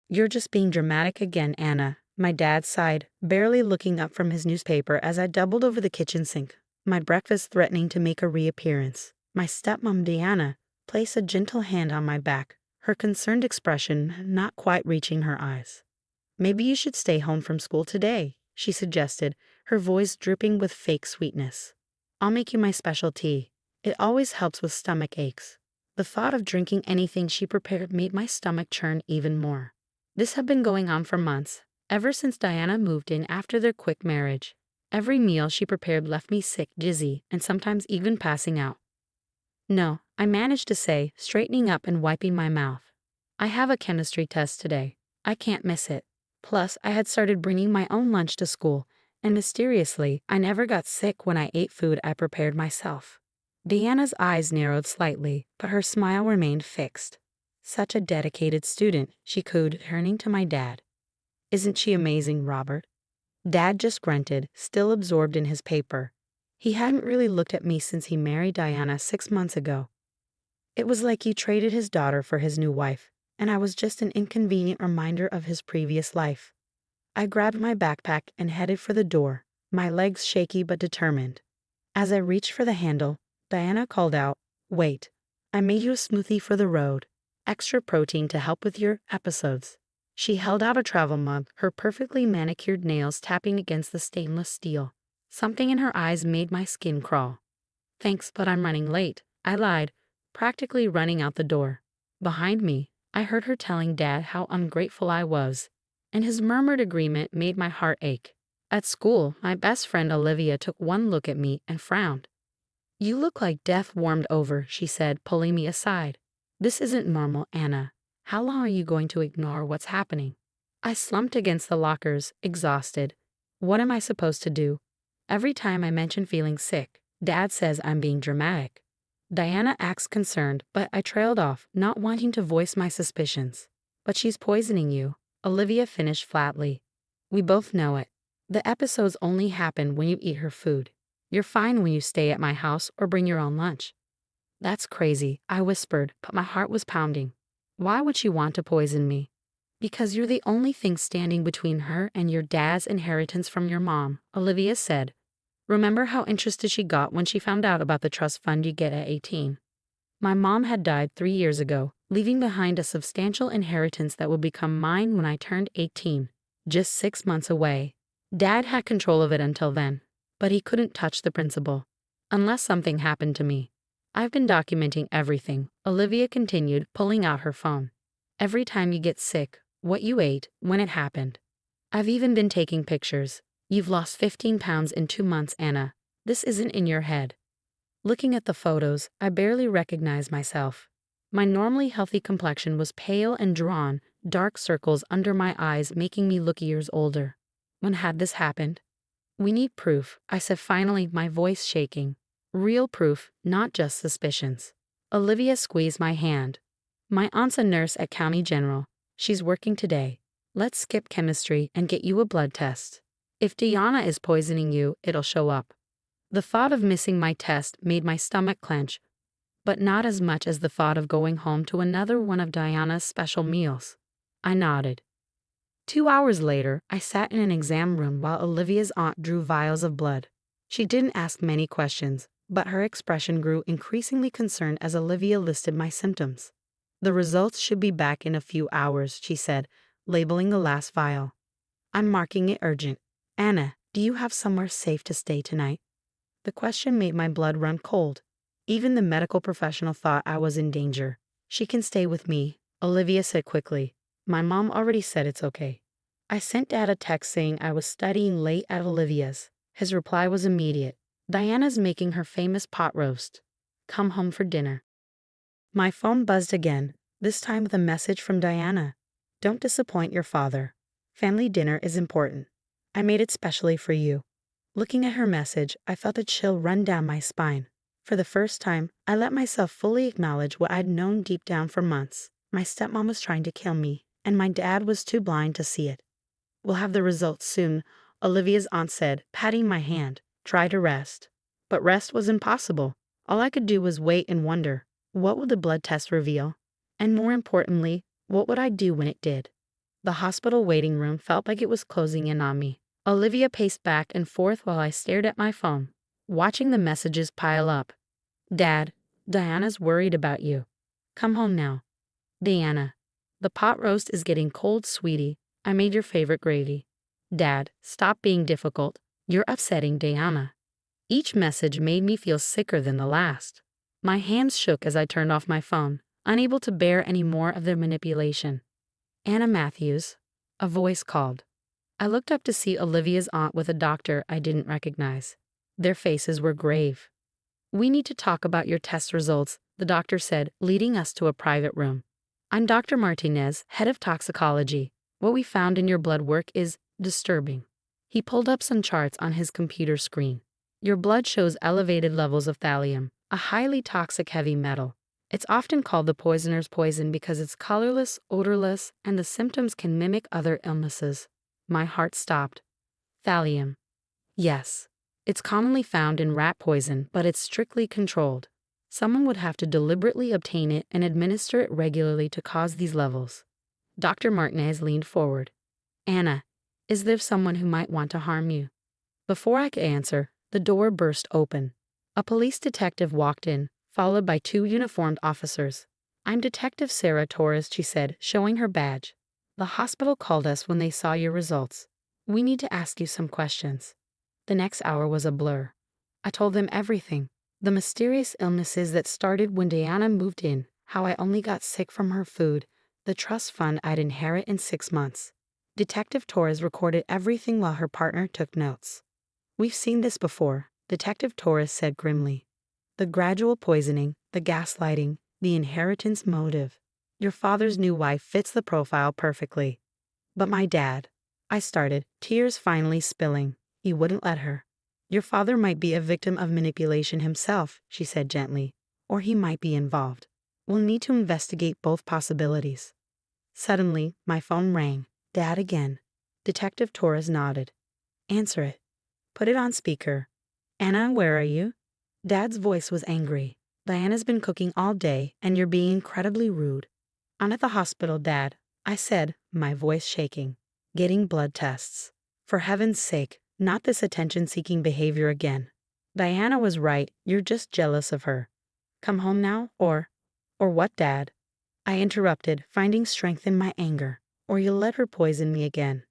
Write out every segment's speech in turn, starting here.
You're just being dramatic again, Anna, my dad sighed, barely looking up from his newspaper as I doubled over the kitchen sink, my breakfast threatening to make a reappearance. My stepmom, Diana, placed a gentle hand on my back, her concerned expression not quite reaching her eyes. Maybe you should stay home from school today, she suggested, her voice dripping with fake sweetness. I'll make you my special tea. It always helps with stomach aches. The thought of drinking anything she prepared made my stomach churn even more. This had been going on for months, ever since Diana moved in after their quick marriage. Every meal she prepared left me sick, dizzy, and sometimes even passing out. No, I managed to say, straightening up and wiping my mouth. I have a chemistry test today. I can't miss it. Plus, I had started bringing my own lunch to school, and mysteriously, I never got sick when I ate food I prepared myself. Deanna's eyes narrowed slightly, but her smile remained fixed. Such a dedicated student, she cooed, turning to my dad. Isn't she amazing, Robert? Dad just grunted, still absorbed in his paper. He hadn't really looked at me since he married Diana 6 months ago. It was like he traded his daughter for his new wife, and I was just an inconvenient reminder of his previous life. I grabbed my backpack and headed for the door, my legs shaky but determined. As I reached for the handle, Diana called out, "Wait, I made you a smoothie for the road. Extra protein to help with your episodes." She held out a travel mug, her perfectly manicured nails tapping against the stainless steel. Something in her eyes made my skin crawl. "Thanks, but I'm running late," I lied, practically running out the door. Behind me, I heard her telling Dad how ungrateful I was, and his murmured agreement made my heart ache. At school, my best friend Olivia took one look at me and frowned. "You look like death warmed over," she said, pulling me aside. "This isn't normal, Anna. How long are you going to ignore what's happening?" I slumped against the lockers, exhausted. What am I supposed to do? Every time I mention feeling sick, Dad says I'm being dramatic. Diana acts concerned, but I trailed off, not wanting to voice my suspicions. "But she's poisoning you," Olivia finished flatly. "We both know it. The episodes only happen when you eat her food. You're fine when you stay at my house or bring your own lunch." "That's crazy," I whispered, but my heart was pounding. "Why would she want to poison me?" "Because you're the only thing standing between her and your dad's inheritance from your mom," Olivia said. "Remember how interested she got when she found out about the trust fund you get at 18? My mom had died 3 years ago, leaving behind a substantial inheritance that would become mine when I turned 18, just 6 months away. Dad had control of it until then, but he couldn't touch the principal. Unless something happened to me. I've been documenting everything," Olivia continued, pulling out her phone. "Every time you get sick, what you ate, when it happened. I've even been taking pictures. You've lost 15 pounds in 2 months, Anna. This isn't in your head." Looking at the photos, I barely recognized myself. My normally healthy complexion was pale and drawn, dark circles under my eyes making me look years older. When had this happened? "We need proof," I said finally, my voice shaking. "Real proof, not just suspicions." Olivia squeezed my hand. "My aunt's a nurse at County General. She's working today. Let's skip chemistry and get you a blood test. If Diana is poisoning you, it'll show up." The thought of missing my test made my stomach clench, but not as much as the thought of going home to another one of Diana's special meals. I nodded. 2 hours later, I sat in an exam room while Olivia's aunt drew vials of blood. She didn't ask many questions, but her expression grew increasingly concerned as Olivia listed my symptoms. "The results should be back in a few hours," she said, labeling the last vial. "I'm marking it urgent. Anna, do you have somewhere safe to stay tonight?" The question made my blood run cold. Even the medical professional thought I was in danger. "She can stay with me," Olivia said quickly. "My mom already said it's okay." I sent Dad a text saying I was studying late at Olivia's. His reply was immediate. "Diana's making her famous pot roast. Come home for dinner." My phone buzzed again, this time with a message from Diana. "Don't disappoint your father. Family dinner is important. I made it specially for you." Looking at her message, I felt a chill run down my spine. For the first time, I let myself fully acknowledge what I'd known deep down for months. My stepmom was trying to kill me, and my dad was too blind to see it. "We'll have the results soon," Olivia's aunt said, patting my hand. "Try to rest." But rest was impossible. All I could do was wait and wonder, what would the blood test reveal? And more importantly, what would I do when it did? The hospital waiting room felt like it was closing in on me. Olivia paced back and forth while I stared at my phone, watching the messages pile up. Dad, Diana's worried about you. Come home now. Diana, the pot roast is getting cold, sweetie. I made your favorite gravy. Dad, stop being difficult. You're upsetting Diana. Each message made me feel sicker than the last. My hands shook as I turned off my phone, unable to bear any more of their manipulation. Anna Matthews, a voice called. I looked up to see Olivia's aunt with a doctor I didn't recognize. Their faces were grave. We need to talk about your test results, the doctor said, leading us to a private room. I'm Dr. Martinez, head of toxicology. What we found in your blood work is disturbing. He pulled up some charts on his computer screen. Your blood shows elevated levels of thallium, a highly toxic heavy metal. It's often called the poisoner's poison because it's colorless, odorless, and the symptoms can mimic other illnesses. My heart stopped. Thallium. Yes. It's commonly found in rat poison, but it's strictly controlled. Someone would have to deliberately obtain it and administer it regularly to cause these levels. Dr. Martinez leaned forward. Anna, is there someone who might want to harm you? Before I could answer, the door burst open. A police detective walked in, followed by 2 uniformed officers. I'm Detective Sarah Torres, she said, showing her badge. The hospital called us when they saw your results. We need to ask you some questions. The next hour was a blur. I told them everything. The mysterious illnesses that started when Diana moved in, how I only got sick from her food, the trust fund I'd inherit in 6 months. Detective Torres recorded everything while her partner took notes. We've seen this before, Detective Torres said grimly. The gradual poisoning, the gaslighting, the inheritance motive. Your father's new wife fits the profile perfectly. But my dad, I started, tears finally spilling. He wouldn't let her. Your father might be a victim of manipulation himself, she said gently, or he might be involved. We'll need to investigate both possibilities. Suddenly, my phone rang. Dad again. Detective Torres nodded. Answer it. Put it on speaker. Anna, where are you? Dad's voice was angry. Diana's been cooking all day, and you're being incredibly rude. I'm at the hospital, Dad, I said, my voice shaking. Getting blood tests. For heaven's sake, not this attention-seeking behavior again. Diana was right, you're just jealous of her. Come home now, or what, Dad? I interrupted, finding strength in my anger. Or you'll let her poison me again.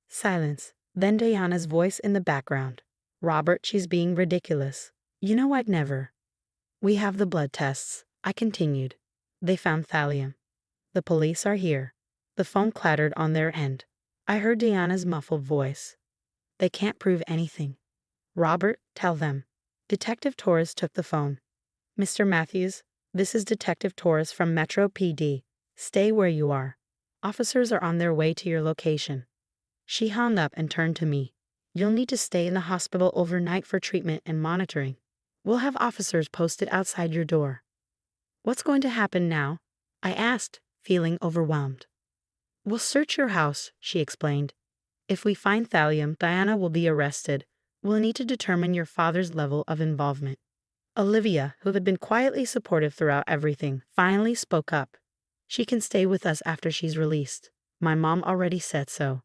Silence. Then Diana's voice in the background. Robert, she's being ridiculous. You know I'd never. We have the blood tests, I continued. They found thallium. The police are here. The phone clattered on their end. I heard Diana's muffled voice. They can't prove anything. Robert, tell them. Detective Torres took the phone. Mr. Matthews, this is Detective Torres from Metro PD. Stay where you are. Officers are on their way to your location. She hung up and turned to me. You'll need to stay in the hospital overnight for treatment and monitoring. We'll have officers posted outside your door. What's going to happen now? I asked, feeling overwhelmed. We'll search your house, she explained. If we find thallium, Diana will be arrested. We'll need to determine your father's level of involvement. Olivia, who had been quietly supportive throughout everything, finally spoke up. She can stay with us after she's released. My mom already said so.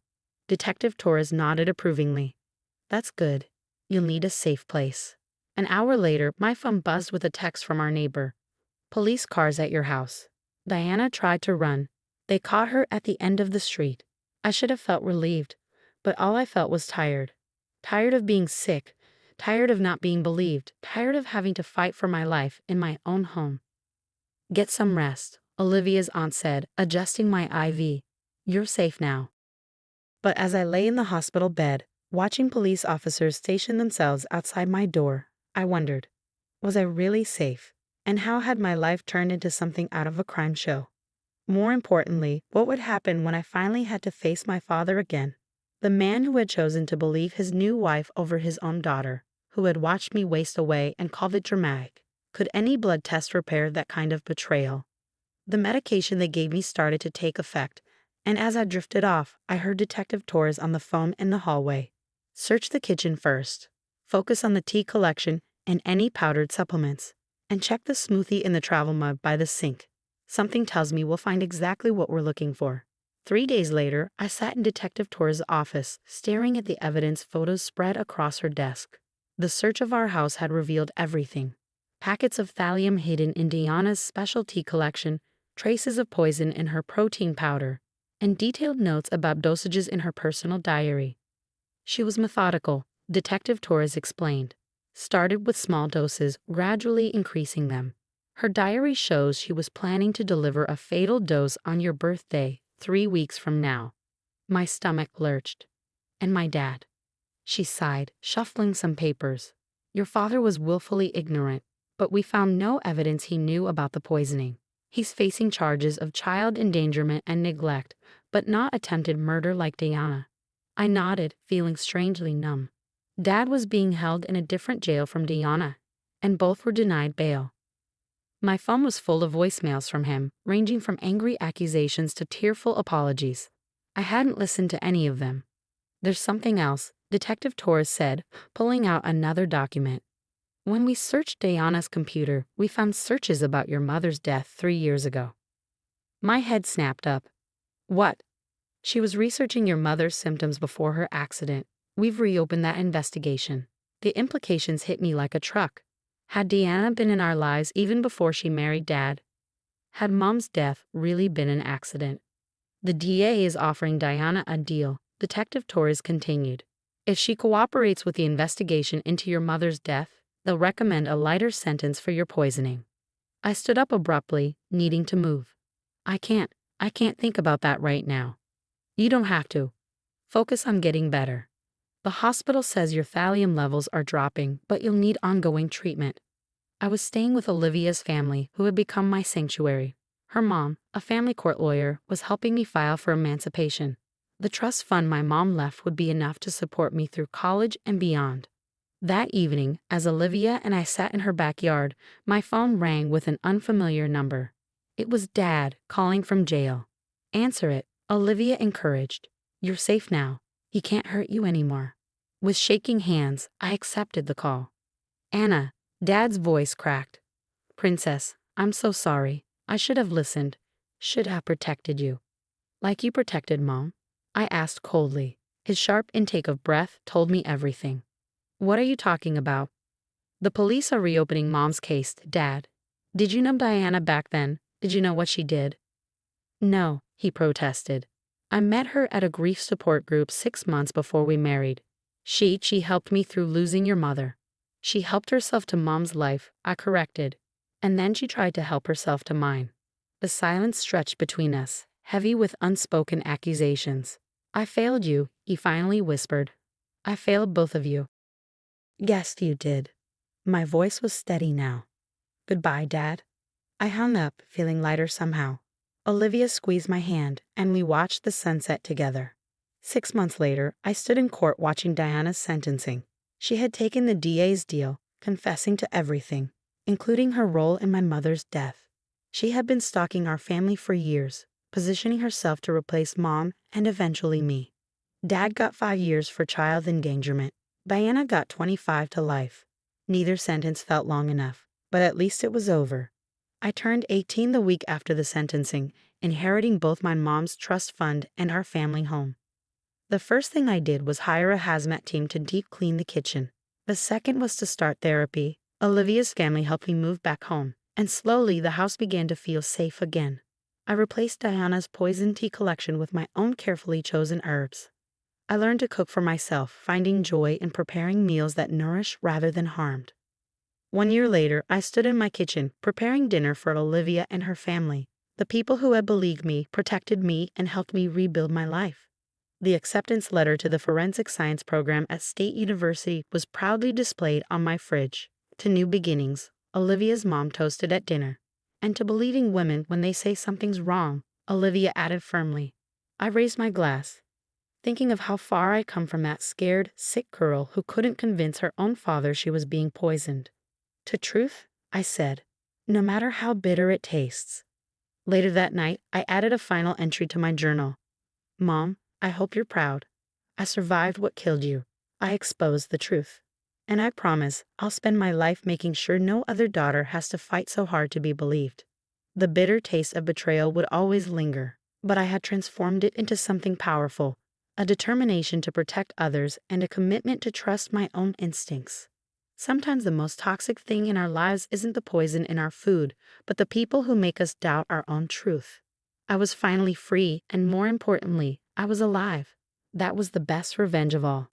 Detective Torres nodded approvingly. That's good. You'll need a safe place. An hour later, my phone buzzed with a text from our neighbor. Police cars at your house. Diana tried to run. They caught her at the end of the street. I should have felt relieved, but all I felt was tired. Tired of being sick, tired of not being believed, tired of having to fight for my life in my own home. Get some rest, Olivia's aunt said, adjusting my IV. You're safe now. But as I lay in the hospital bed, watching police officers station themselves outside my door, I wondered, was I really safe? And how had my life turned into something out of a crime show? More importantly, what would happen when I finally had to face my father again? The man who had chosen to believe his new wife over his own daughter, who had watched me waste away and called it dramatic. Could any blood test repair that kind of betrayal? The medication they gave me started to take effect, and as I drifted off, I heard Detective Torres on the phone in the hallway. Search the kitchen first. Focus on the tea collection and any powdered supplements. And check the smoothie in the travel mug by the sink. Something tells me we'll find exactly what we're looking for. 3 days later, I sat in Detective Torres' office, staring at the evidence photos spread across her desk. The search of our house had revealed everything. Packets of thallium hidden in Diana's specialty collection, traces of poison in her protein powder, and detailed notes about dosages in her personal diary. She was methodical, Detective Torres explained. Started with small doses, gradually increasing them. Her diary shows she was planning to deliver a fatal dose on your birthday, 3 weeks from now. My stomach lurched. And my dad? She sighed, shuffling some papers. Your father was willfully ignorant, but we found no evidence he knew about the poisoning. He's facing charges of child endangerment and neglect, but not attempted murder like Diana. I nodded, feeling strangely numb. Dad was being held in a different jail from Diana, and both were denied bail. My phone was full of voicemails from him, ranging from angry accusations to tearful apologies. I hadn't listened to any of them. There's something else, Detective Torres said, pulling out another document. When we searched Diana's computer, we found searches about your mother's death 3 years ago. My head snapped up. What? She was researching your mother's symptoms before her accident. We've reopened that investigation. The implications hit me like a truck. Had Diana been in our lives even before she married Dad? Had Mom's death really been an accident? The DA is offering Diana a deal, Detective Torres continued. If she cooperates with the investigation into your mother's death, they'll recommend a lighter sentence for your poisoning. I stood up abruptly, needing to move. I can't think about that right now. You don't have to. Focus on getting better. The hospital says your thallium levels are dropping, but you'll need ongoing treatment. I was staying with Olivia's family, who had become my sanctuary. Her mom, a family court lawyer, was helping me file for emancipation. The trust fund my mom left would be enough to support me through college and beyond. That evening, as Olivia and I sat in her backyard, my phone rang with an unfamiliar number. It was Dad, calling from jail. Answer it, Olivia encouraged. You're safe now. He can't hurt you anymore. With shaking hands, I accepted the call. Anna, Dad's voice cracked. Princess, I'm so sorry. I should have listened. Should have protected you. Like you protected Mom? I asked coldly. His sharp intake of breath told me everything. What are you talking about? The police are reopening Mom's case, Dad. Did you know Diana back then? Did you know what she did? No, he protested. I met her at a grief support group 6 months before we married. She helped me through losing your mother. She helped herself to Mom's life, I corrected. And then she tried to help herself to mine. The silence stretched between us, heavy with unspoken accusations. I failed you, he finally whispered. I failed both of you. Yes, you did. My voice was steady now. Goodbye, Dad. I hung up, feeling lighter somehow. Olivia squeezed my hand, and we watched the sunset together. 6 months later, I stood in court watching Diana's sentencing. She had taken the DA's deal, confessing to everything, including her role in my mother's death. She had been stalking our family for years, positioning herself to replace Mom and eventually me. Dad got 5 years for child endangerment. Diana got 25 to life. Neither sentence felt long enough, but at least it was over. I turned 18 the week after the sentencing, inheriting both my mom's trust fund and our family home. The first thing I did was hire a hazmat team to deep clean the kitchen. The second was to start therapy. Olivia's family helped me move back home, and slowly the house began to feel safe again. I replaced Diana's poison tea collection with my own carefully chosen herbs. I learned to cook for myself, finding joy in preparing meals that nourish rather than harmed. 1 year later, I stood in my kitchen, preparing dinner for Olivia and her family. The people who had believed me, protected me, and helped me rebuild my life. The acceptance letter to the forensic science program at State University was proudly displayed on my fridge. To new beginnings, Olivia's mom toasted at dinner. And to believing women when they say something's wrong, Olivia added firmly. I raised my glass, thinking of how far I come from that scared, sick girl who couldn't convince her own father she was being poisoned. To truth, I said, no matter how bitter it tastes. Later that night, I added a final entry to my journal. Mom, I hope you're proud. I survived what killed you. I exposed the truth. And I promise I'll spend my life making sure no other daughter has to fight so hard to be believed. The bitter taste of betrayal would always linger, but I had transformed it into something powerful, a determination to protect others and a commitment to trust my own instincts. Sometimes the most toxic thing in our lives isn't the poison in our food, but the people who make us doubt our own truth. I was finally free, and more importantly, I was alive. That was the best revenge of all.